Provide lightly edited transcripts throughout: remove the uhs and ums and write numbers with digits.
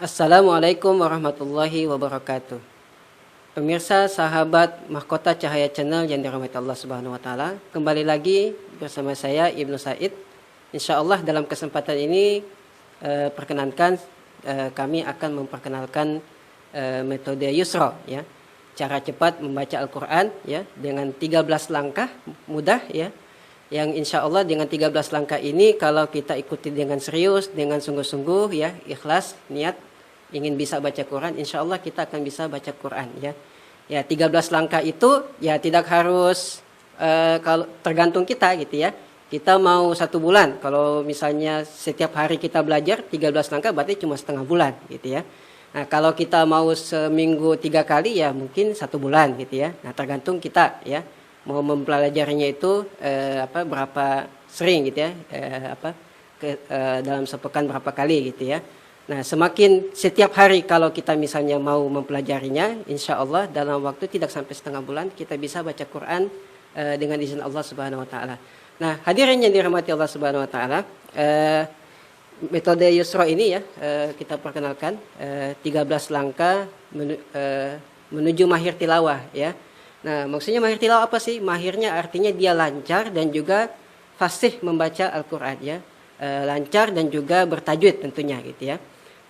Assalamualaikum warahmatullahi wabarakatuh. Pemirsa sahabat Mahkota Cahaya Channel yang dirahmati Allah Subhanahu wa taala, kembali lagi bersama saya Ibnu Said. Insyaallah dalam kesempatan ini perkenankan kami akan memperkenalkan metode Yusra ya. Cara cepat membaca Al-Qur'an ya dengan 13 langkah mudah ya. Yang insya Allah dengan 13 langkah ini kalau kita ikuti dengan serius, dengan sungguh-sungguh ya, ikhlas, niat ingin bisa baca Quran, insya Allah kita akan bisa baca Quran ya. Ya 13 langkah itu ya tidak harus kalau tergantung kita gitu ya. Kita mau 1 bulan, kalau misalnya setiap hari kita belajar 13 langkah berarti cuma setengah bulan gitu ya. Nah kalau kita mau seminggu 3 kali ya mungkin 1 bulan gitu ya. Nah tergantung kita ya mau mempelajarinya itu berapa sering gitu ya, dalam sepekan berapa kali gitu ya. Nah, semakin setiap hari kalau kita misalnya mau mempelajarinya, insya Allah dalam waktu tidak sampai setengah bulan kita bisa baca Quran dengan izin Allah Subhanahu Wa Taala. Nah, hadirin yang dirahmati Allah Subhanahu Wa Taala, metode Yusra ini ya kita perkenalkan 13 langkah menuju mahir tilawah ya. Nah, maksudnya mahir tilawah apa sih? Mahirnya artinya dia lancar dan juga fasih membaca Al-Quran ya, lancar dan juga bertajwid tentunya gitu ya.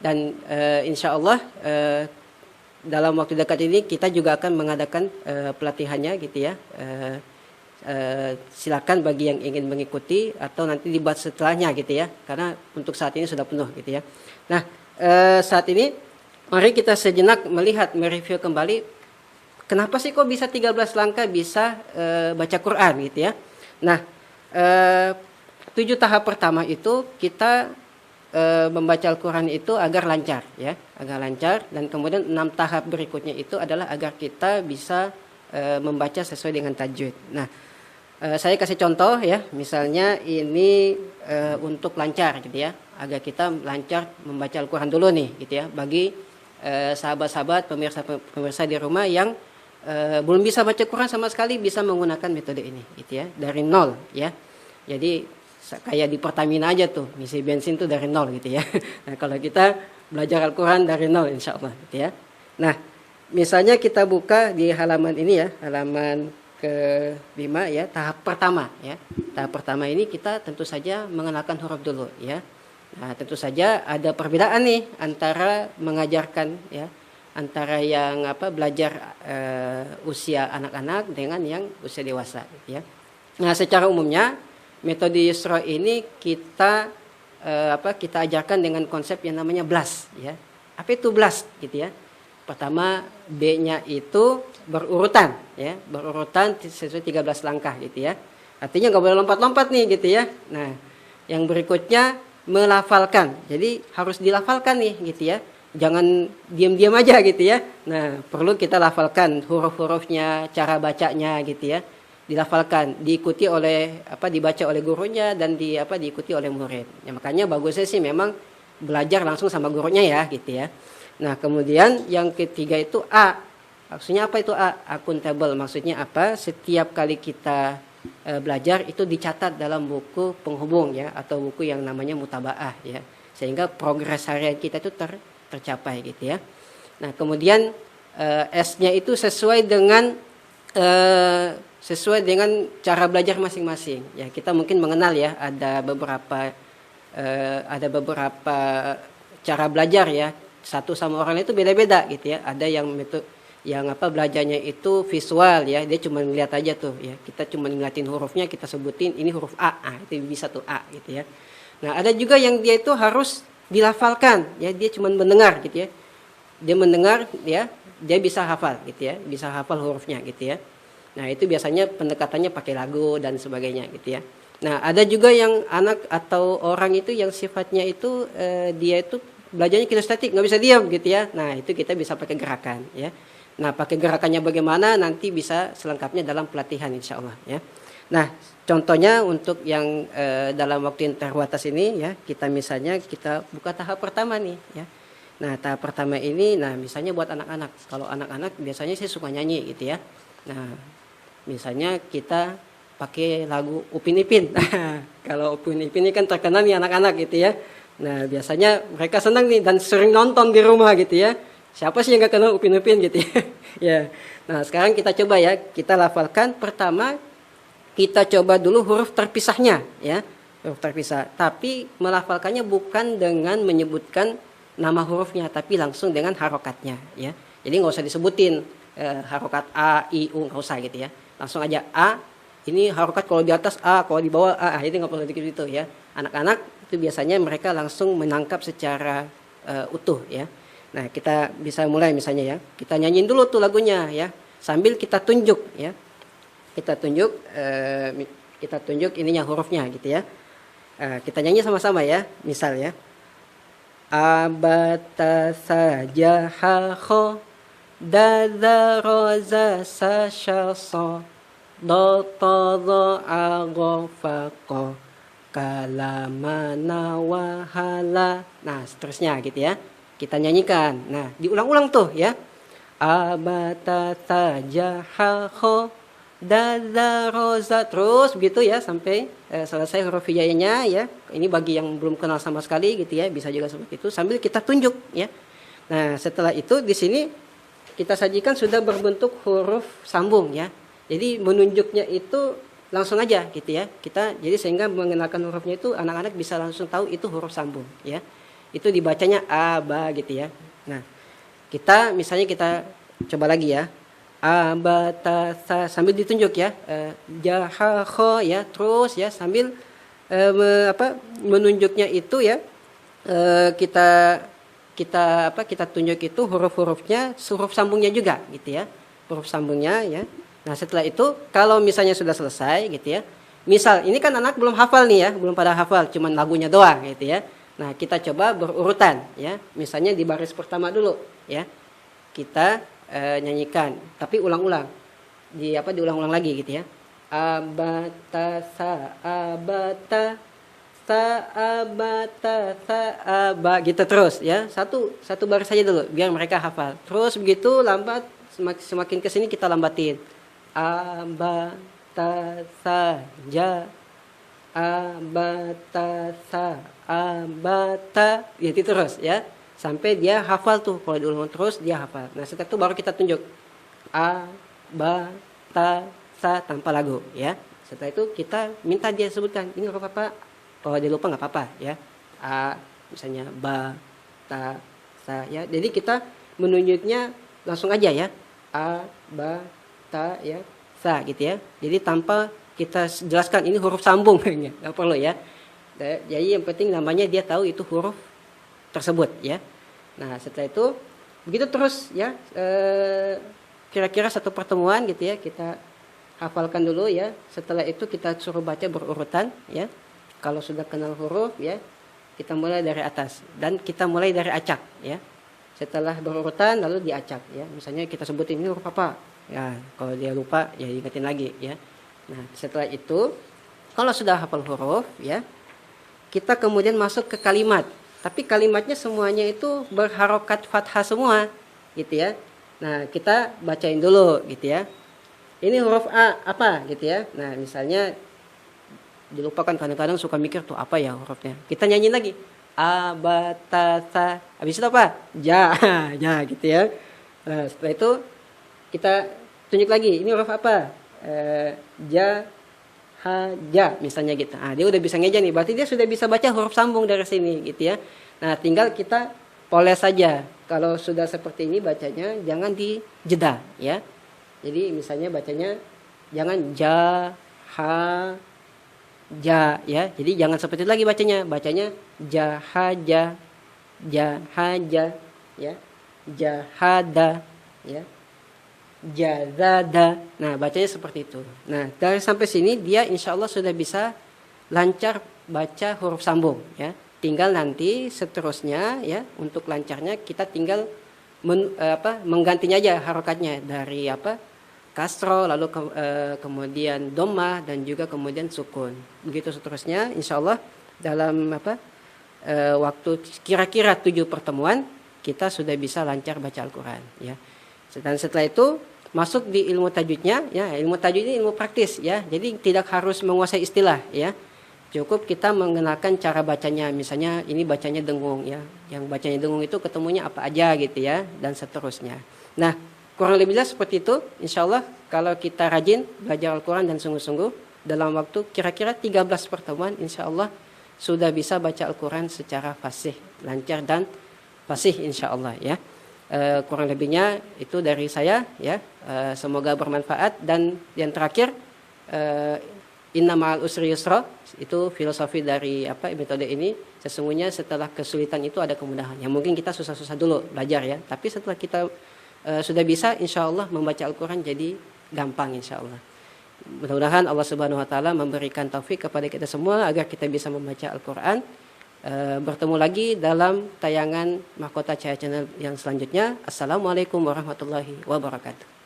Dan insya Allah dalam waktu dekat ini kita juga akan mengadakan pelatihannya gitu ya. Silakan bagi yang ingin mengikuti atau nanti dibuat setelahnya gitu ya. Karena untuk saat ini sudah penuh gitu ya. Nah saat ini mari kita sejenak melihat, mereview kembali kenapa sih kok bisa 13 langkah bisa baca Quran gitu ya. Nah 7 tahap pertama itu kita membaca Al-Quran itu agar lancar ya, agar lancar, dan kemudian 6 tahap berikutnya itu adalah agar kita bisa membaca sesuai dengan tajwid. Nah, saya kasih contoh ya, misalnya ini untuk lancar gitu ya, agar kita lancar membaca Al-Quran dulu nih gitu ya, bagi sahabat-sahabat pemirsa di rumah yang belum bisa baca Quran sama sekali, bisa menggunakan metode ini gitu ya, dari nol ya. Jadi kayak di Pertamina aja tuh, ngisi bensin tuh dari nol gitu ya. Nah kalau kita belajar Al-Quran dari nol insya Allah gitu ya. Nah misalnya kita buka di halaman ini ya, halaman ke-5 ya, tahap pertama ya. Tahap pertama ini kita tentu saja mengenalkan huruf dulu ya. Nah tentu saja ada perbedaan nih antara mengajarkan ya, antara yang belajar usia anak-anak dengan yang usia dewasa gitu ya. Nah secara umumnya metode Yusra ini kita kita ajarkan dengan konsep yang namanya BLAS ya. Apa itu BLAS gitu ya? Pertama B-nya itu berurutan ya, berurutan sesuai 13 langkah gitu ya. Artinya nggak boleh lompat-lompat nih gitu ya. Nah, yang berikutnya melafalkan. Jadi harus dilafalkan nih gitu ya. Jangan diam-diam aja gitu ya. Nah, perlu kita lafalkan huruf-hurufnya, cara bacanya gitu ya. Dilafalkan, diikuti oleh dibaca oleh gurunya dan diikuti oleh murid. Ya, makanya bagusnya sih memang belajar langsung sama gurunya ya gitu ya. Nah, kemudian yang ketiga itu A. Maksudnya apa itu A? Accountable. Maksudnya apa? Setiap kali kita belajar itu dicatat dalam buku penghubung ya, atau buku yang namanya mutabaah ya. Sehingga progres harian kita itu tercapai gitu ya. Nah, kemudian S-nya itu sesuai dengan cara belajar masing-masing ya. Kita mungkin mengenal ya, ada beberapa cara belajar ya, satu sama orang lain itu beda-beda gitu ya. Ada yang metode yang belajarnya itu visual ya, dia cuma ngeliat aja tuh ya, kita cuma ngeliatin hurufnya, kita sebutin ini huruf A, itu bisa tuh A gitu ya. Nah ada juga yang dia itu harus dilafalkan ya, dia cuma mendengar gitu ya, dia mendengar ya, dia bisa hafal gitu ya, bisa hafal hurufnya gitu ya. Nah itu biasanya pendekatannya pakai lagu dan sebagainya gitu ya. Nah ada juga yang anak atau orang itu yang sifatnya itu dia itu belajarnya kinestetik, nggak bisa diam gitu ya. Nah itu kita bisa pakai gerakan ya. Nah pakai gerakannya bagaimana nanti bisa selengkapnya dalam pelatihan insya Allah ya. Nah contohnya untuk yang dalam waktu yang terbatas ini ya, kita misalnya kita buka tahap pertama nih ya. Nah tahap pertama ini, nah misalnya buat anak-anak, kalau anak-anak biasanya saya suka nyanyi gitu ya. Nah misalnya kita pakai lagu Upin Ipin. Kalau Upin Ipin ini kan terkenal nih anak-anak gitu ya. Nah, biasanya mereka senang nih dan sering nonton di rumah gitu ya. Siapa sih yang nggak kenal Upin Ipin gitu ya? Ya. Nah, sekarang kita coba ya, kita lafalkan. Pertama, kita coba dulu huruf terpisahnya ya. Huruf terpisah. Tapi melafalkannya bukan dengan menyebutkan nama hurufnya, tapi langsung dengan harokatnya ya. Jadi nggak usah disebutin harokat A, I, U, nggak usah gitu ya. Langsung aja A, ini harokat kalau di atas A, kalau di bawah A, itu nggak perlu gitu ya. Anak-anak itu biasanya mereka langsung menangkap secara utuh ya. Nah, kita bisa mulai misalnya ya. Kita nyanyiin dulu tuh lagunya ya. Sambil kita tunjuk ya. Kita tunjuk ininya hurufnya gitu ya. Kita nyanyi sama-sama ya. Misal ya. Abata saja ha kho dada roza sa sha so do to do a go fa ko kalamana wahala. Nah, seterusnya gitu ya. Kita nyanyikan. Nah, diulang-ulang tuh ya. Abata saja ha kho dada roza, terus begitu ya sampai selesai huruf hijaiyahnya ya. Ini bagi yang belum kenal sama sekali gitu ya, bisa juga seperti itu sambil kita tunjuk ya. Nah, setelah itu di sini kita sajikan sudah berbentuk huruf sambung ya. Jadi menunjuknya itu langsung aja gitu ya. Kita jadi sehingga mengenalkan hurufnya itu anak-anak bisa langsung tahu itu huruf sambung ya. Itu dibacanya a, ba gitu ya. Nah, kita misalnya kita coba lagi ya. A, ba, ta, sa, sambil ditunjuk ya. Ja, ha, kho ya. Terus ya sambil menunjuknya itu ya. Kita tunjuk itu huruf-hurufnya, huruf sambungnya juga gitu ya. Huruf sambungnya ya. Nah, setelah itu kalau misalnya sudah selesai gitu ya. Misal ini kan anak belum hafal nih ya, belum pada hafal, cuman lagunya doang gitu ya. Nah, kita coba berurutan ya. Misalnya di baris pertama dulu ya. Kita nyanyikan, tapi ulang-ulang. Diulang-ulang lagi gitu ya. Abata sa abata sa abata sa aba gitu terus ya. Satu baris saja dulu biar mereka hafal. Terus begitu lambat semakin ke sini kita lambatin. Abata saja abata sa abata gitu terus ya sampai dia hafal tuh. Kalau diulang terus dia hafal. Nah, setelah itu baru kita tunjuk a ba ta sa tanpa lagu ya. Setelah itu kita minta dia sebutkan ini huruf apa. Kalau dia lupa nggak apa-apa ya. A misalnya ba ta sa ya. Jadi kita menunjuknya langsung aja ya. A ba ta ya sa gitu ya. Jadi tanpa kita jelaskan ini huruf sambung nggak perlu ya. Jadi yang penting namanya dia tahu itu huruf tersebut ya. Nah, setelah itu begitu terus ya. Kira-kira satu pertemuan gitu ya kita hafalkan dulu ya. Setelah itu kita suruh baca berurutan ya. Kalau sudah kenal huruf ya kita mulai dari atas dan kita mulai dari acak ya. Setelah berurutan lalu diacak ya. Misalnya kita sebutin ini huruf apa ya. Kalau dia lupa ya ingetin lagi ya. Nah, setelah itu kalau sudah hafal huruf ya, kita kemudian masuk ke kalimat. Tapi kalimatnya semuanya itu berharokat fathah semua gitu ya. Nah, kita bacain dulu gitu ya. Ini huruf A apa gitu ya. Nah, misalnya dilupakan, kadang-kadang suka mikir tuh apa ya hurufnya. Kita nyanyiin lagi. A, ba, ta, sa. Habis itu apa? Ja, ja gitu ya. Nah, setelah itu kita tunjuk lagi. Ini huruf apa? Ja, ha, ja misalnya gitu. Nah, dia udah bisa ngeja nih. Berarti dia sudah bisa baca huruf sambung dari sini gitu ya. Nah, tinggal kita poles saja. Kalau sudah seperti ini bacanya jangan dijeda ya. Jadi misalnya bacanya jangan ja, ha, ja ya. Jadi jangan seperti itu lagi bacanya. Bacanya ja, ha, ja, ya. Jahada ya. Jazada. Nah, bacanya seperti itu. Nah, dari sampai sini dia insya Allah sudah bisa lancar baca huruf sambung ya. Tinggal nanti seterusnya ya untuk lancarnya kita tinggal menggantinya aja harokatnya dari kasro lalu kemudian dhammah dan juga kemudian sukun. Begitu seterusnya insya Allah dalam waktu kira-kira 7 pertemuan kita sudah bisa lancar baca Al-Qur'an ya. Dan setelah itu masuk di ilmu tajwidnya ya. Ilmu tajwid ini ilmu praktis ya. Jadi tidak harus menguasai istilah ya. Cukup kita mengenalkan cara bacanya, misalnya ini bacanya dengung ya. Yang bacanya dengung itu ketemunya apa aja gitu ya, dan seterusnya. Nah, kurang lebihnya seperti itu. Insya Allah kalau kita rajin belajar Al-Quran dan sungguh-sungguh, dalam waktu kira-kira 13 pertemuan, insya Allah sudah bisa baca Al-Quran secara fasih, lancar dan fasih insya Allah ya. Kurang lebihnya itu dari saya ya. Semoga bermanfaat. Dan yang terakhir, inna ma'al usri yusra, itu filosofi dari metode ini. Sesungguhnya setelah kesulitan itu ada kemudahan. Yang mungkin kita susah-susah dulu belajar ya, tapi setelah kita sudah bisa, insya Allah membaca Al-Quran jadi gampang insya Allah. Mudah-mudahan Allah Subhanahu Wa Taala memberikan taufik kepada kita semua agar kita bisa membaca Al-Quran. Bertemu lagi dalam tayangan Mahkota Cahaya Channel yang selanjutnya. Assalamualaikum warahmatullahi wabarakatuh.